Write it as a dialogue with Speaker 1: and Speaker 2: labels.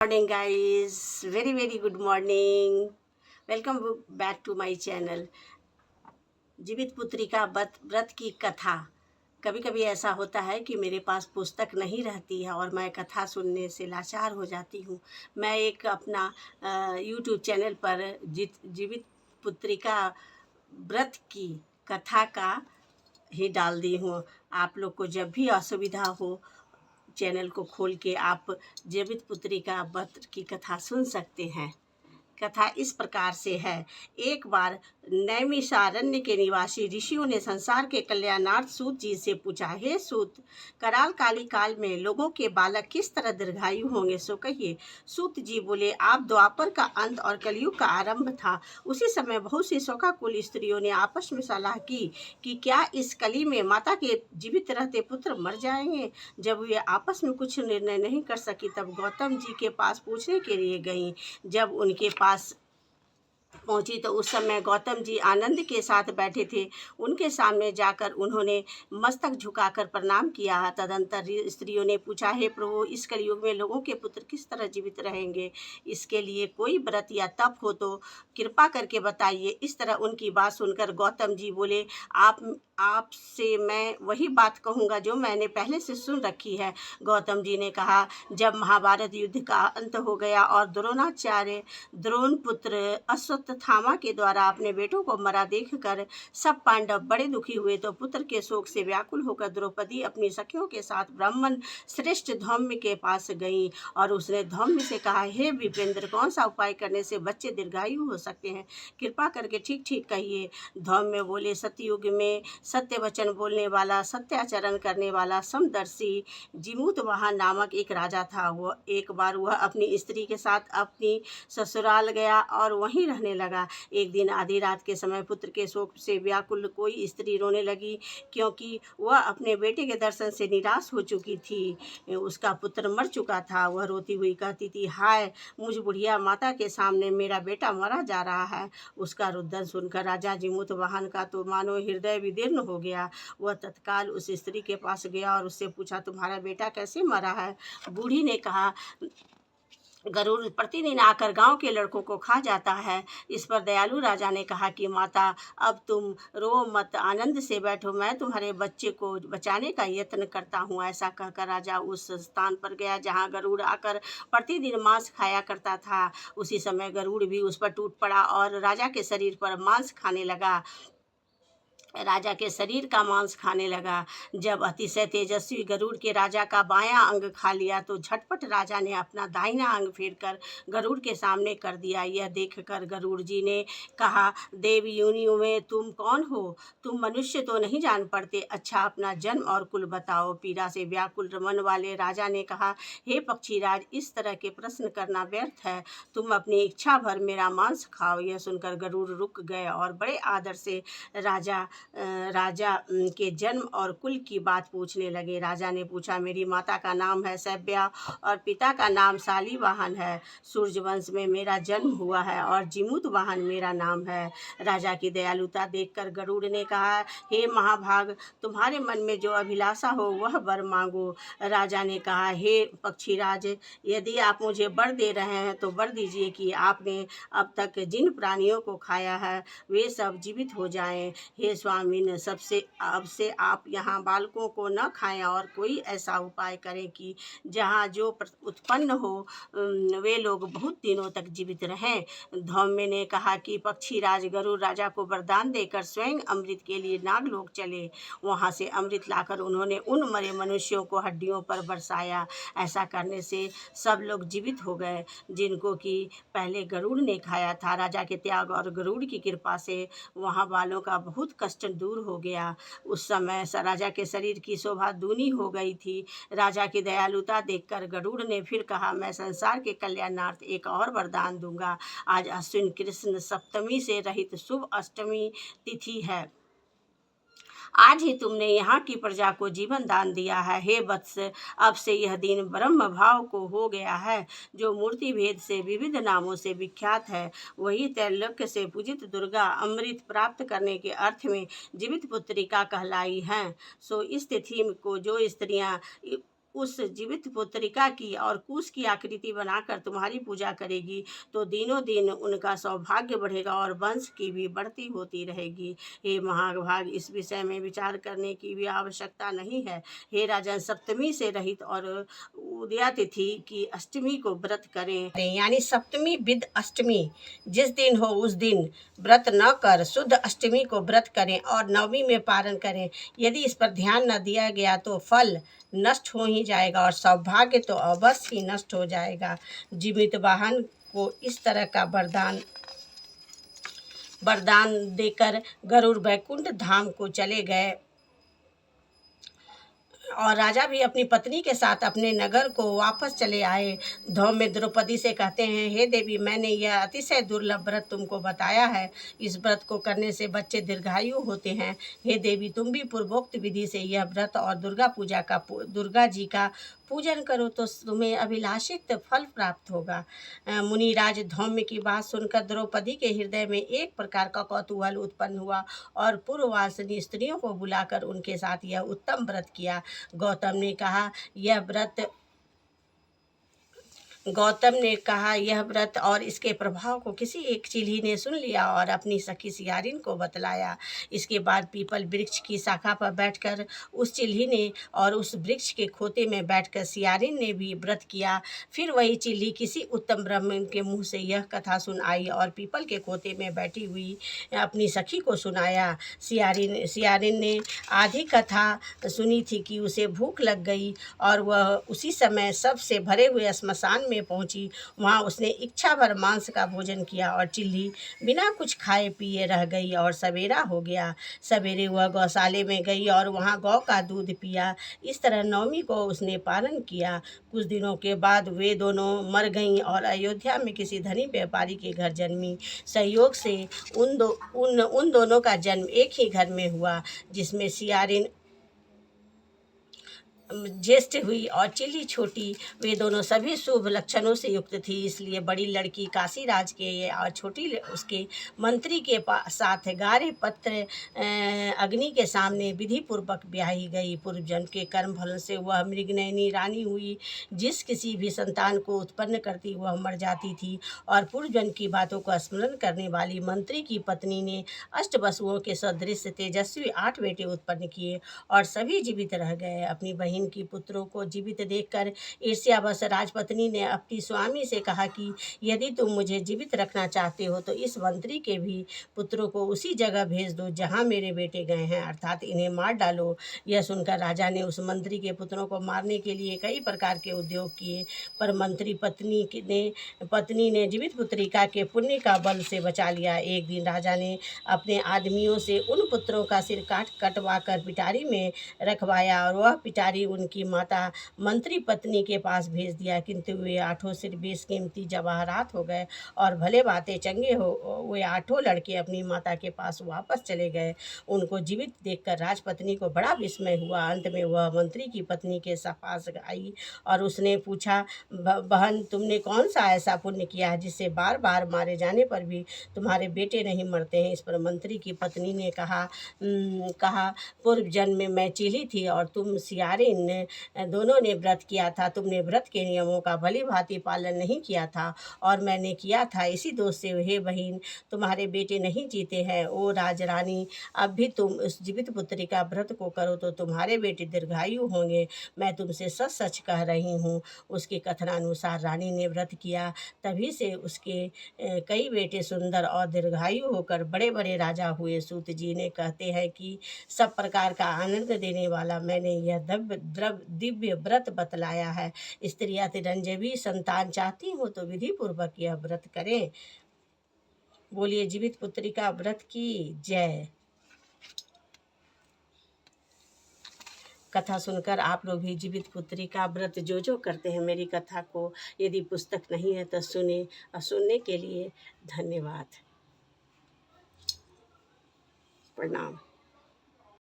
Speaker 1: Morning guys, very good morning. Welcome back to my channel. जीवित पुत्री का व्रत की कथा। कभी कभी ऐसा होता है कि मेरे पास पुस्तक नहीं रहती है और मैं कथा सुनने से लाचार हो जाती हूँ। मैं एक अपना यूट्यूब चैनल पर जीवित पुत्री का व्रत की कथा का ही डाल दी हूँ। आप लोग को जब भी असुविधा हो, चैनल को खोल के आप जीवित पुत्री का व्रत की कथा सुन सकते हैं। कथा इस प्रकार से है। एक बार नैमिषारण्य के निवासी ऋषियों ने संसार के कल्याणार्थ सूत जी से पूछा, हे सूत, कराल काली काल में लोगों के बालक किस तरह दीर्घायु होंगे, सो कहिए। सूत जी बोले, आप द्वापर का अंत और कलयुग का आरंभ था। उसी समय बहुत सी शोकाकुल स्त्रियों ने आपस में सलाह की कि क्या इस कली में माता के जीवित रहते पुत्र मर जाएंगे। जब वे आपस में कुछ निर्णय नहीं कर सकी तब गौतम जी के पास पूछने के लिए गईं। जब उनके पास पहुंची तो उस समय गौतम जी आनंद के साथ बैठे थे। उनके सामने जाकर उन्होंने मस्तक झुकाकर प्रणाम किया। तदंतर स्त्रियों ने पूछा, हे प्रभु, इस कलयुग में लोगों के पुत्र किस तरह जीवित रहेंगे? इसके लिए कोई व्रत या तप हो तो कृपा करके बताइए। इस तरह उनकी बात सुनकर गौतम जी बोले, आपसे मैं वही बात कहूँगा जो मैंने पहले से सुन रखी है। गौतम जी ने कहा, जब महाभारत युद्ध का अंत हो गया और द्रोणाचार्य द्रोण पुत्र अश्वत्थामा के द्वारा अपने बेटों को मरा देखकर सब पांडव बड़े दुखी हुए तो पुत्र के शोक से व्याकुल होकर द्रौपदी अपनी सखियों के साथ ब्राह्मण श्रेष्ठ धौम्य के पास गई और उसने धौम्य से कहा, हे विपेंद्र, कौन सा उपाय करने से बच्चे दीर्घायु हो सकते हैं? कृपा करके ठीक ठीक कहिए। धौम्य बोले, सतयुग में सत्य वचन बोलने वाला, सत्याचरण करने वाला, समदर्शी जीमूतवाहन नामक एक राजा था। एक बार वह अपनी स्त्री के साथ अपनी ससुराल गया और वहीं रहने लगा। एक दिन आधी रात के समय पुत्र के शोक से व्याकुल कोई स्त्री रोने लगी, क्योंकि वह अपने बेटे के दर्शन से निराश हो चुकी थी। उसका पुत्र मर चुका था। वह रोती हुई कहती थी, हाय, मुझ बुढ़िया माता के सामने मेरा बेटा मरा जा रहा है। उसका रुदन सुनकर राजा जीमूतवाहन का तो मानो हृदय विदीर्ण हो गया। वह तत्काल उस स्त्री के पास गया और उससे पूछा, तुम्हारा बेटा कैसे मरा है? बूढ़ी ने कहा, गरुड़ प्रतिदिन आकर गांव के लड़कों को खा जाता है। इस पर दयालु राजा ने कहा कि माता, अब तुम रो मत, आनंद से बैठो, मैं तुम्हारे बच्चे को बचाने का यत्न करता हूँ। ऐसा कहकर राजा उस स्थान पर गया जहाँ गरुड़ आकर प्रतिदिन मांस खाया करता था। उसी समय गरुड़ भी उस पर टूट पड़ा और राजा के शरीर पर मांस खाने लगा। राजा के शरीर का मांस खाने लगा। जब अतिशय तेजस्वी गरुड़ के राजा का बायां अंग खा लिया तो झटपट राजा ने अपना दाहिना अंग फेरकर गरुड़ के सामने कर दिया। यह देखकर गरुड़ जी ने कहा, देव योनियों में तुम कौन हो? तुम मनुष्य तो नहीं जान पड़ते। अच्छा, अपना जन्म और कुल बताओ। पीड़ा से व्याकुल मन वाले राजा ने कहा, हे पक्षीराज, इस तरह के प्रश्न करना व्यर्थ है। तुम अपनी इच्छा भर मेरा मांस खाओ। यह सुनकर गरुड़ रुक गए और बड़े आदर से राजा के जन्म और कुल की बात पूछने लगे। राजा ने पूछा, मेरी माता का नाम है सैब्या और पिता का नाम शालीवाहन है। सूर्यवंश में मेरा जन्म हुआ है और जीमूतवाहन मेरा नाम है। राजा की दयालुता देखकर गरुड़ ने कहा, हे महाभाग, तुम्हारे मन में जो अभिलाषा हो वह वर मांगो। राजा ने कहा, हे पक्षीराज, यदि आप मुझे वर दे रहे हैं तो वर दीजिए कि आपने अब तक जिन प्राणियों को खाया है वे सब जीवित हो जाएं। हे स्वामिन, अब से आप यहाँ बालकों को न खाएं और कोई ऐसा उपाय करें कि जहाँ जो उत्पन्न हो वे लोग बहुत दिनों तक जीवित रहें। धौम्य ने कहा कि पक्षीराज गरुड़ राजा को वरदान देकर स्वयं अमृत के लिए नागलोक चले। वहाँ से अमृत लाकर उन्होंने उन मरे मनुष्यों को हड्डियों पर बरसाया। ऐसा करने से सब लोग जीवित हो गए जिनको कि पहले गरुड़ ने खाया था। राजा के त्याग और गरुड़ की कृपा से वहाँ वालों का बहुत कष्ट दूर हो गया। उस समय राजा के शरीर की शोभा दूनी हो गई थी। राजा की दयालुता देखकर गरुड़ ने फिर कहा, मैं संसार के कल्याणार्थ एक और वरदान दूंगा। आज अश्विन कृष्ण सप्तमी से रहित शुभ अष्टमी तिथि है। आज ही तुमने यहाँ की प्रजा को जीवन दान दिया है। हे वत्स, अब से यह दिन ब्रह्म भाव को हो गया है, जो मूर्ति भेद से विविध नामों से विख्यात है। वही त्रैलोक्य से पूजित दुर्गा अमृत प्राप्त करने के अर्थ में जीवित पुत्रिका कहलाई हैं। सो इस तिथि को जो स्त्रियाँ उस जीवित पुत्रिका की और कुश की आकृति बनाकर तुम्हारी पूजा करेगी तो दिनों दिन उनका सौभाग्य बढ़ेगा और वंश की भी बढ़ती होती रहेगी। हे महाभाग, इस विषय में विचार करने की भी आवश्यकता नहीं है। हे राजन, सप्तमी से रहित और उदया तिथि की अष्टमी को व्रत करें, यानी सप्तमी विद अष्टमी जिस दिन हो उस दिन व्रत न कर शुद्ध अष्टमी को व्रत करें और नवमी में पारण करें। यदि इस पर ध्यान न दिया गया तो फल नष्ट हो ही जाएगा और सौभाग्य तो अवश्य ही नष्ट हो जाएगा। जीवित वाहन को इस तरह का वरदान देकर गरुड़ वैकुंठ धाम को चले गए और राजा भी अपनी पत्नी के साथ अपने नगर को वापस चले आए। धौम्य द्रौपदी से कहते हैं, हे देवी, मैंने यह अतिशय दुर्लभ व्रत तुमको बताया है। इस व्रत को करने से बच्चे दीर्घायु होते हैं। हे देवी, तुम भी पूर्वोक्त विधि से यह व्रत और दुर्गा जी का पूजन करो तो तुम्हें अभिलाषित फल प्राप्त होगा। मुनिराज धौम्य की बात सुनकर द्रौपदी के हृदय में एक प्रकार का कौतूहल उत्पन्न हुआ और पूर्ववासिनी स्त्रियों को बुलाकर उनके साथ यह उत्तम व्रत किया। गौतम ने कहा यह व्रत और इसके प्रभाव को किसी एक चिल्ही ने सुन लिया और अपनी सखी सियारिन को बतलाया। इसके बाद पीपल वृक्ष की शाखा पर बैठकर उस चिल्ही ने और उस वृक्ष के खोते में बैठकर सियारिन ने भी व्रत किया। फिर वही चिल्ही किसी उत्तम ब्राह्मण के मुँह से यह कथा सुन आई और पीपल के खोते में बैठी हुई अपनी सखी को सुनाया। सियारिन ने आधी कथा सुनी थी कि उसे भूख लग गई और वह उसी समय सबसे भरे हुए श्मशान में पहुंची। वहां उसने इच्छा भर मांस का भोजन किया और चिल्ली बिना कुछ खाए पिए रह गई और सवेरा हो गया। सवेरे वह गौशाले में गई और वहां गौ का दूध पिया। इस तरह नवमी को उसने पालन किया। कुछ दिनों के बाद वे दोनों मर गईं और अयोध्या में किसी धनी व्यापारी के घर जन्मी। संयोग से उन दोनों का जन्म एक ही घर में हुआ, जिसमें सियारिन ज्येष्ठ हुई और चिल्ली छोटी। वे दोनों सभी शुभ लक्षणों से युक्त थी, इसलिए बड़ी लड़की काशीराज के और छोटी उसके मंत्री के साथ गारे पत्र अग्नि के सामने विधि पूर्वक ब्याही गई। पूर्व जन्म के कर्म फल से वह मृगनयनी रानी हुई। जिस किसी भी संतान को उत्पन्न करती वह मर जाती थी और पूर्व जन्म की बातों का स्मरण करने वाली मंत्री की पत्नी ने अष्टवसुओं के सदृश तेजस्वी 8 बेटे उत्पन्न किए और सभी जीवित रह गए। अपनी बहन की पुत्रों को जीवित देखकर ईर्ष्यावश राजपत्नी ने अपनी स्वामी से कहा कि यदि तुम मुझे जीवित रखना चाहते हो तो इस मंत्री के भी पुत्रों को उसी जगह भेज दो जहां मेरे बेटे गए हैं, अर्थात इन्हें मार डालो। यह सुनकर राजा ने उस मंत्री के पुत्रों को मारने के लिए कई प्रकार के उद्योग किए, पर मंत्री पत्नी ने जीवित पुत्रिका के पुण्य का बल से बचा लिया। एक दिन राजा ने अपने आदमियों से उन पुत्रों का सिर कटवा कर पिटारी में रखवाया और वह पिटारी उनकी माता मंत्री पत्नी के पास भेज दिया, किंतु वे 8 सिर बेशकीमती जवाहरात हो गए और भले बातें चंगे हो वे 8 लड़के अपनी माता के पास वापस चले गए। उनको जीवित देखकर राजपत्नी को बड़ा विस्मय हुआ। अंत में वह मंत्री की पत्नी के पास आई और उसने पूछा, बहन, तुमने कौन सा ऐसा पुण्य किया है जिससे बार बार मारे जाने पर भी तुम्हारे बेटे नहीं मरते हैं? इस पर मंत्री की पत्नी ने कहा, पूर्व जन्म में मैं चिल्ही थी और तुम सियारिन दोनों ने व्रत किया था। तुमने व्रत के नियमों का भली भांति पालन नहीं किया था और मैंने किया था। इसी दोष से हे बहन, तुम्हारे बेटे नहीं जीते हैं। ओ राजरानी, अब भी तुम उस जीवित पुत्री का व्रत को करो तो तुम्हारे बेटे दीर्घायु होंगे। मैं तुमसे सच सच कह रही हूँ। उसके कथनानुसार रानी ने व्रत किया, तभी से उसके कई बेटे सुंदर और दीर्घायु होकर बड़े बड़े राजा हुए। सूत जी ने कहते हैं कि सब प्रकार का आनंद देने वाला मैंने यह दिव्य व्रत बतलाया है। स्त्रियां तिरंजवी संतान चाहती हो तो विधि पूर्वक यह व्रत करें। बोलिए जीवित पुत्री का व्रत की जय। कथा सुनकर आप लोग भी जीवित पुत्री का व्रत जो करते हैं, मेरी कथा को यदि पुस्तक नहीं है तो सुने, और सुनने के लिए धन्यवाद। प्रणाम।